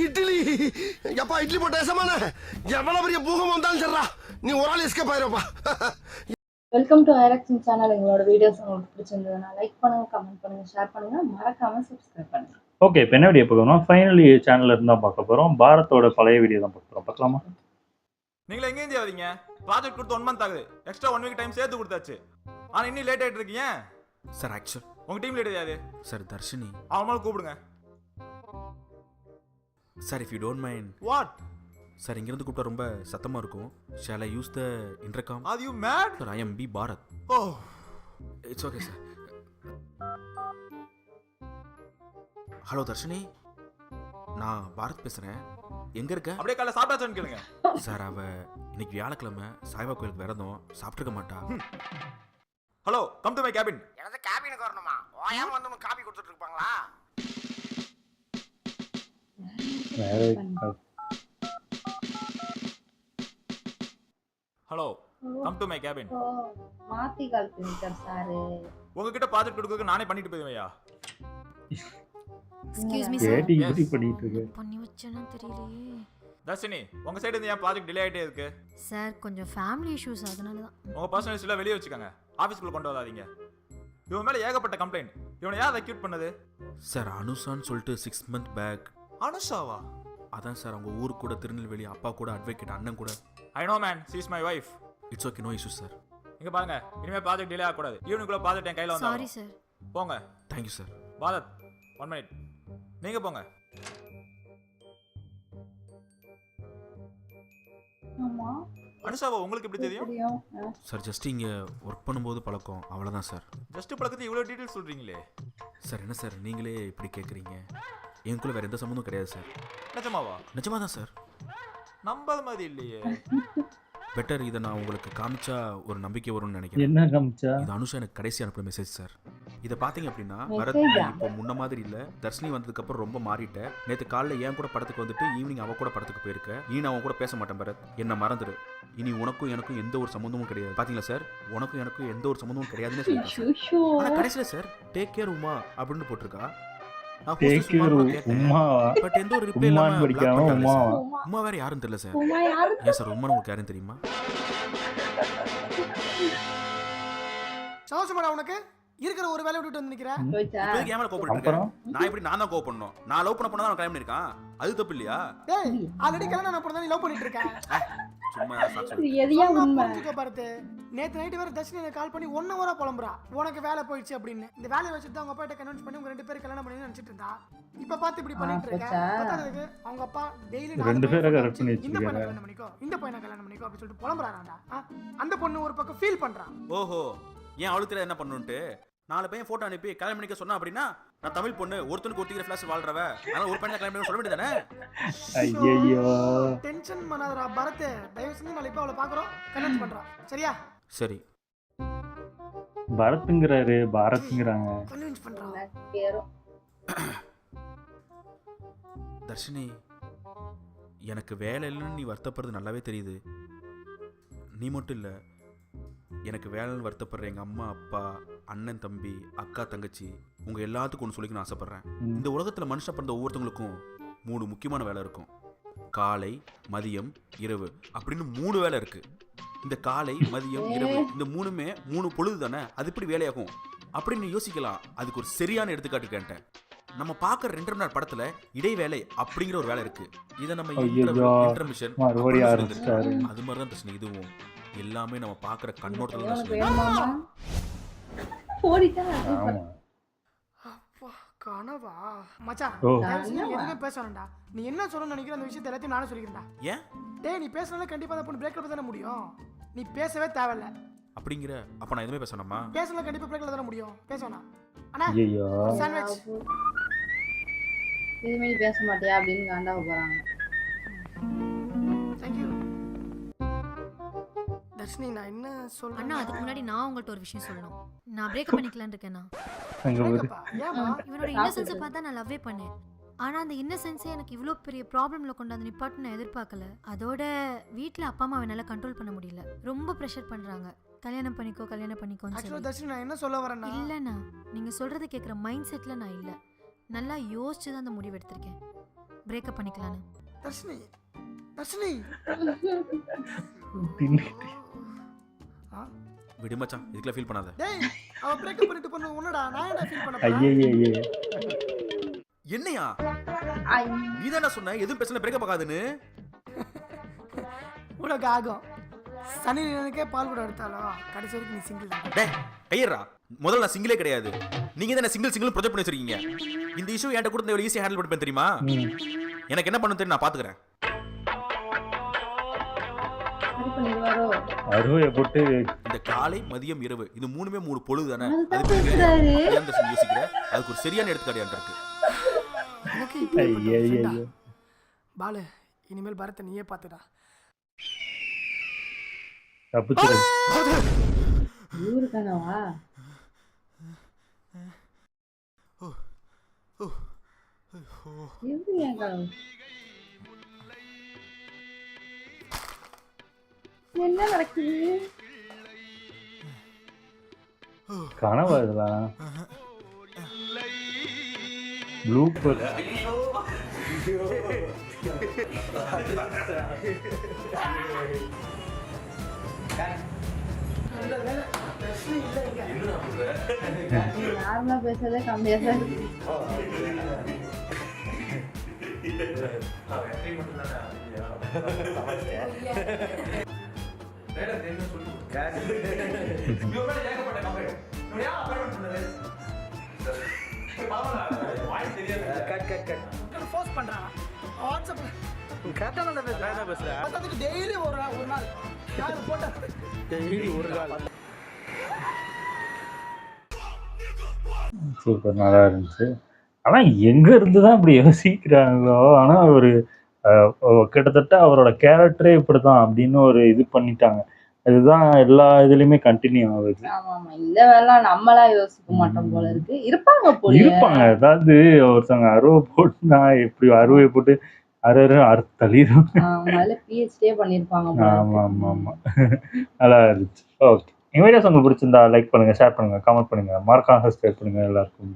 இட்லி எப்பா இட்லி போட்ட ஏசமான எவ்வளவு பெரிய பூகம் வந்தாலும் சரிடா நீ ஒரு ஆள் எஸ்கேப் ஆயிருப்பா. வெல்கம் டு ஐராக்சிங் சேனல். எங்களோட வீடியோஸ் உங்களுக்கு பிடிச்சிருந்ததுன்னா லைக் பண்ணுங்க, கமெண்ட் பண்ணுங்க, ஷேர் பண்ணுங்க, மறக்காம சப்ஸ்கிரைப் பண்ணுங்க. ஓகே, இப்போ என்ன வீடியோ பார்க்கணும்? ஃபைனலி சேனல்ல இருந்தா பார்க்க போறோம். பாரத்தோட பழைய வீடியோ தான் பார்க்க போறோம். பார்க்கலாமா? நீங்க எங்க இருந்து வரீங்க? ப்ராஜெக்ட் கொடுத்து 1 மந்த் ஆகுது. எக்ஸ்ட்ரா 1 வீக் டைம் சேர்த்து கொடுத்தாச்சு. ஆனா இன்னும் லேட் ஆயிட்டு இருக்கீங்க. சார் ஆக்சுவல் உங்க டீம் லீடர் யாரு? சார் தர்ஷினி. அவங்கள கூப்பிடுங்க. Sir if you don't mind. What? Sir இங்கிருந்து கூப்பிட்டா ரொம்ப சத்தமா இருக்கும். Shall I use the intercom? Are you mad? Sir I am B Bharat. Oh it's okay sir. Hello Darshini, நான் பாரத் பேசுறேன். எங்க இருக்க? அப்படியே காலைல சாப்பிட்டாச்சான்னு கேளுங்க. சார் அவ இன்னைக்கு வியாழக்கிழமை சாய்பா கோயிலுக்கு விரதம், சாப்பிட்டுருக்க மாட்டா. Hello, come to my cabin. எனது கேபினுக்கு வரணுமா? ஓயாம வந்து உனக்கு காபி கொடுத்துட்டு இருப்பாங்களா? Hello, come to my cabin. ஓ, மாத்தி கால் பண்ணிட்டார் சார். உங்ககிட்ட ப்ராஜெக்ட் கொடுக்க நானே பண்ணிட்டு போய்வையா? Excuse me sir. ஏடி இப்படி பண்ணிட்டு இருக்கு. பண்ணி வச்சேனா தெரியலையே. தர்ஷினி, உங்க சைடு இருந்து ஏன் ப்ராஜெக்ட் டிலே ஆயிட்டே இருக்கு? சார் கொஞ்சம் ஃபேமிலி இஷ்யூஸ் அதனால தான். உங்க பர்சனல் இஷ்யூல வெளிய வச்சுக்கங்க. ஆபீஸ்க்குள்ள கொண்டு வராதீங்க. இவன் மேல ஏகப்பட்ட கம்ப்ளைண்ட். இவனை யார் அக்யூட் பண்ணது? சார் அனுஷான்னு சொல்லிட்டு 6 months பேக். அனுஷாவா? அதான் சார் அவங்க ஊருக்கு கூட திருநெல்வேலி, அப்பா கூட அட்வொகேட், அண்ணன் கூட. I know man, she is my wife. It's okay, no issues sir. இங்க பாருங்க, இனிமே ப்ராஜெக்ட் டிலே ஆக கூடாது. ஈவினிங்குள்ள ப்ராஜெக்ட் என் கையில வந்தா சாரி சார். போங்க. Thank you sir. பாரத், 1 மினிட். நீங்க போங்க. ஆமா, அனுஷாவா உங்களுக்கு எப்படி தெரியும்? தெரியும். சார் ஜஸ்ட் இங்கே ஒர்க் பண்ணும்போது பழக்கம், அவ்வளோதான் சார். ஜஸ்ட் பழக்கத்தை இவ்வளவு டீடைல்ஸ் சொல்றீங்களே. சார் என்ன சார் நீங்களே இப்படி கேட்குறீங்க? எனக்குள்ள வேறு எந்த சம்மந்தம் கிடையாது சார். நிஜமாவா? நிஜமாக தான் சார். நம்பாத மாதிரி இல்லையே. பெட்டர் இதை நான் உங்களுக்கு காமிச்சா ஒரு நம்பிக்கை வரும்னு நினைக்கிறேன். என்ன காமிச்சா? இது அனுஷா எனக்கு கடைசி அனுப்புற மெசேஜ் சார். இதை பார்த்தீங்க அப்படின்னா வரத் இப்போ முன்ன மாதிரி இல்லை. தர்ஷினி வந்ததுக்கப்புறம் ரொம்ப மாறிட்டேன். நேற்று காலைல என் கூட படத்துக்கு வந்துட்டு ஈவினிங் அவ கூட படத்துக்கு போயிருக்க. இனி அவன் கூட பேச மாட்டேன் பரத், என்ன மறந்துடு. இனி உனக்கும் எனக்கும் எந்த ஒரு சம்மந்தமும் கிடையாது. பார்த்தீங்களா சார், உனக்கும் எனக்கும் எந்த ஒரு சம்மந்தமும் கிடையாதுன்னு சொல்லிட்டேன். ஆனால் கடைசியில் சார் டேக் கேர் உமா அப்படின்னு போட்டிருக்கா. பட் எந்த ஒரு ரிப்ளை இல்லாம உமா வேற யாரும் தெரியல சார். ஏன் சார் உமா உங்களுக்கு யாரும் தெரியுமா? சந்தோஷமாடா உனக்கு இருக்கிற ஒரு வேலையை விட்டுட்டு வந்து நிக்கிறேன். இப்போதைக்கு ஏன் மேல கோபப்பட்டு இருக்கேன்? நான் எப்படி நான் தான் கோபம் பண்ணணும்? நான் லவ் பண்ண பொண்ணு தான் கிளைம் பண்ணிருக்கான். அது தப்பு இல்லையா? டேய் ஆல்ரெடி கல்யாணம் நான் பொண்ணு தான் லவ் பண்ணிட்டு இருக்கேன். சும்மா இது எதையா உண்மை? புரிஞ்சுக்க பாருத்து. நேத்து நைட் வேற தர்ஷினி எனக்கு கால் பண்ணி 1 hour புலம்புறா, உனக்கு வேலை போயிடுச்சு அப்படின்னு. இந்த வேலையை வச்சுட்டு அவங்க அப்பா கிட்ட கன்வின்ஸ் பண்ணி உங்க 2 பேரும் கல்யாணம் பண்ணி நினைச்சிட்டு இருந்தா. இப்ப பாத்து இப்படி பண்ணிட்டு இருக்க. பத்தாததுக்கு அவங்க அப்பா டெய்லி 2 பேரை கரெக்ட் பண்ணி இந்த பையனை கல்யாணம் பண்ணிக்கோ, இந்த பையனை கல்யாணம் பண்ணிக்கோ அப்படி சொல்லிட்டு புலம்புறாராடா. அந்த பொண்ணு ஒரு பக்கம் ஃபீல் பண்றா. ஓஹோ, ஏன் அவளுக்கு தெரியாது என்ன பண்ணுன்ட்டு? 4 பையன் போட்டோ அனுப்பி கல்யாணம் பண்ணிக்க சொன்னா அப்படின்னா நான் தமிழ் பொண்ணு ஒருத்தனுக்கு ஒருத்திக்கிற ஃபிளாஷ் வாழ்றவ, அதனால ஒரு பையனை கல்யாணம் பண்ணி சொல்ல வேண்டியதானே? ஐயோ, டென்ஷன் பண்ணாதடா பரத். தயவு செஞ்சு நாளைக்கு அவளை பாக்குறோம், கன்வின்ஸ் பண்றோம். சரியா? சரி. பரத்ங்கிறாரு, பாரத்ங்கிறாங்க. கன்வின்ஸ் பண்றோம். தர்ஷினி, எனக்கு வேலை இல்லைன்னு நீ வருத்தப்படுறது நல்லாவே தெரியுது. நீ மட்டும் இல்லை, எனக்கு வேலைன்னு வருத்தப்படுற எங்கள் அம்மா அப்பா, அண்ணன் தம்பி, அக்கா தங்கச்சி, உங்கள் எல்லாத்துக்கும் ஒன்று சொல்லிக்க நான் ஆசைப்பட்றேன். இந்த உலகத்தில் மனுஷன் பிறந்த ஒவ்வொருத்தவங்களுக்கும் 3 முக்கியமான வேலை இருக்கும். காலை, மதியம், இரவு அப்படின்னு 3 வேலை இருக்குது. இந்த காலை, மதியம், இரவு இந்த 3மே 3 பொழுது தானே, அது எப்படி வேலையாகும் அப்படின்னு யோசிக்கலாம். அதுக்கு ஒரு சரியான எடுத்துக்காட்டு கேட்டேன். நம்ம பார்க்குற 2.5 மணி நேரம் படத்துல இடைவேளை அப்படிங்கிற ஒரு வேலை இருக்கு. இதை நம்ம இன்டர்மிஷன் அது மாதிரி தான் பிரச்சனை. இதுவும் எல்லாமே நம்ம பார்க்குற கண்ணோட்டத்தில் தான். கனவா மச்சான்? எதுவுமே பேச வேண்டாம்டா. நீ என்ன சொல்லணும்னு நினைக்கிற அந்த விஷயத்தை எல்லாத்தையும் நானும் சொல்லிக்கிறேன்டா. ஏன்? டேய் நீ பேசணும்னா கண்டிப்பா அந்த பொண்ணு பிரேக்கப் தானே முடியும். நீ பேசவே தேவையில்ல அப்படிங்கிற. அப்ப நான் எதுவுமே பேசணுமா? பேசலாம், கண்டிப்பா பிரேக்கப்ல தானே முடியும். பேசணும். அண்ணா சாண்ட்விச் இதுமே பேச மாட்டியா அப்படின்னு காண்டாவ போறாங்க. Thank you Darshini. நான் என்ன சொல்றேன் அண்ணா, அதுக்கு முன்னாடி நான் உங்கள்ட்ட ஒரு விஷயம் சொல்லணும். நான் பிரேக்கப் பண்ணிக்கலாம்னு இருக்கேனா? இவனோட இன்னசென்ஸை பார்த்தா நான் லவ்வே பண்ணேன். ஆனால் அந்த இன்னசென்ஸே எனக்கு இவ்வளோ பெரிய ப்ராப்ளமில் கொண்டாந்து நிப்பாட்டு நான் எதிர்பார்க்கல. அதோட வீட்டில் அப்பா அம்மா என்னால் கண்ட்ரோல் பண்ண முடியல. ரொம்ப ப்ரெஷர் பண்ணுறாங்க. கல்யாணம் பண்ணிக்கோ கல்யாணம் பண்ணிக்கோன்னு சொல்லி. தர்ஷினி நான் என்ன சொல்ல வரேன்னா, இல்லைண்ணா, நீங்கள் சொல்கிறத கேட்குற மைண்ட் செட்டில் நான் இல்லை. நல்லா யோசிச்சு தான் அந்த முடிவு எடுத்திருக்கேன். பிரேக்கப் பண்ணிக்கலான்னு. தர்ஷினி தர்ஷினி ஆ? விடு மச்சான், இதுக்கெல்லாம் ஃபீல் பண்ணாத. டேய் அவ பிரேக்கப் பண்ணிட்டு பண்ண உன்னடா நான் என்ன ஃபீல் பண்ண ஐயே என்னையா நீ தானே சொன்ன எதுவும் பிரச்சனை பிரேக்கப் ஆகாதுன்னு? உனக்கு ஆகும். சனி நினைக்கே பால் கூட எடுத்தாலும் கடைசி வரைக்கும் நீ சிங்கிள் தான். டேய் கையறா, முதல்ல நான் சிங்கிளே கிடையாது. நீங்க தானே சிங்கிள் ப்ரொஜெக்ட் பண்ணி வச்சிருக்கீங்க. இந்த இஷ்யூ என்கிட்ட கொடுத்து எவ்வளவு ஈஸியா ஹேண்டில் பண்ணிப்பேன் தெரியுமா? எனக்கு என்ன பண்ணணும் தெரியும், நான் பாத்துக்கிறேன். இது பண்ணிடுவாரோ? அருவையை போட்டு இந்த காலை மதியம் இரவு இது மூணுமே 3 பொழுது தானே. அதுதான் அது பேரு பேசுறாரு. ஏன் தர்ஷினி யோசிக்கிற? அதுக்கு ஒரு சரியான எடுத்துக்காட்டு என்கிட்ட இருக்கு. எனக்கு இப்படி ஐயே பாலு, இனிமேல் பரத்தை நீயே பாத்துடா. தப்பிச்சிரு. ஊரு கனவா? எப்படி என் கனவு? என்ன நடக்குது? கனவு இதெல்லாம் ப்ளூப்பர். நார்மலா பேசுறதே கம்மியா தான் இருக்கு. ஃபோர்ஸ் பண்றா வாட்ஸ்அப்ல கரெக்டா நான் பேசுறேன். அதுக்கு டெய்லி ஒரு நாள் யாரு போட்டா டெய்லி ஒரு நாள். சூப்பர், நல்லா இருந்துச்சு. ஆனா எங்க இருந்து தான் இப்படி யோசிக்கிறாங்களோ, ஆனா ஒரு கிட்டத்தட்ட அவரோட கேரக்டரே இப்படிதான் அப்படின்னு ஒரு இது பண்ணிட்டாங்க. அதுதான் எல்லா இதுலயுமே கண்டினியூ ஆகுது. ஆமா ஆமா, இந்த வேலை நம்மளா யோசிக்க மாட்டோம் போல இருக்கு. இருப்பாங்க போல. இருப்பாங்க, அதாவது ஒருத்தவங்க அருவை போட்டுனா எப்படி அருவை போட்டு அறுத்து தள்ளிடும். முதல்ல பிஹெச்டியே பண்ணிருப்பாங்க போல இருக்கு. ஆமா ஆமா ஆமா, நல்லா இருந்துச்சு. ஓகே, இந்த வீடியோஸ் உங்களுக்கு பிடிச்சிருந்தா லைக் பண்ணுங்க, ஷேர் பண்ணுங்க, கமெண்ட் பண்ணுங்க, மறக்காம சப்ஸ்கிரைப் பண்ணுங்க. எல்லாருக்கும்